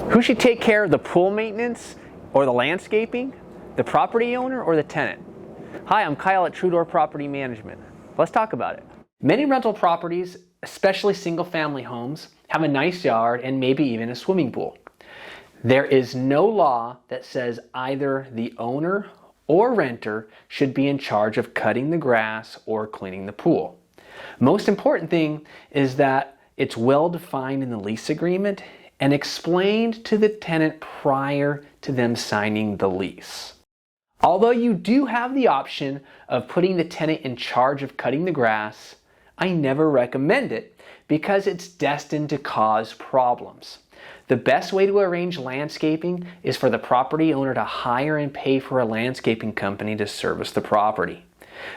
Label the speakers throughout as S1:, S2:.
S1: Who should take care of the pool maintenance or the landscaping? The property owner or the tenant? Hi, I'm Kyle at True Door Property Management. Let's talk about it. Many rental properties, especially single-family homes, have a nice yard and maybe even a swimming pool. There is no law that says either the owner or renter should be in charge of cutting the grass or cleaning the pool. Most important thing is that it's well defined in the lease agreement and explained to the tenant prior to them signing the lease. Although you do have the option of putting the tenant in charge of cutting the grass, I never recommend it because it's destined to cause problems. The best way to arrange landscaping is for the property owner to hire and pay for a landscaping company to service the property.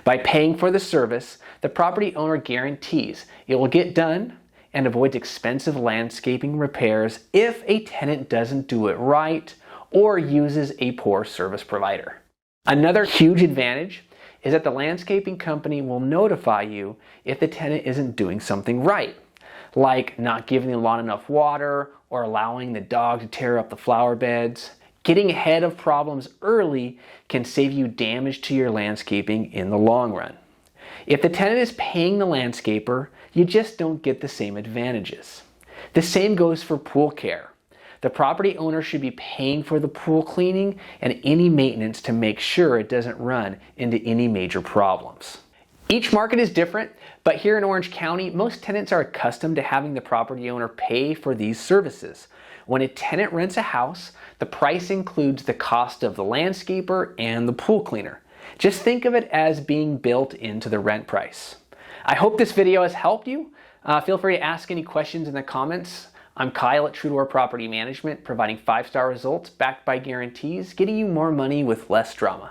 S1: By paying for the service, the property owner guarantees it will get done and avoids expensive landscaping repairs if a tenant doesn't do it right or uses a poor service provider. Another huge advantage is that the landscaping company will notify you if the tenant isn't doing something right, like not giving the lawn enough water or allowing the dog to tear up the flower beds. Getting ahead of problems early can save you damage to your landscaping in the long run. If the tenant is paying the landscaper, you just don't get the same advantages. The same goes for pool care. The property owner should be paying for the pool cleaning and any maintenance to make sure it doesn't run into any major problems. Each market is different, but here in Orange County, most tenants are accustomed to having the property owner pay for these services. When a tenant rents a house, the price includes the cost of the landscaper and the pool cleaner. Just think of it as being built into the rent price. I hope this video has helped you. Feel free to ask any questions in the comments. I'm Kyle at True Door Property Management, providing 5-star results backed by guarantees, getting you more money with less drama.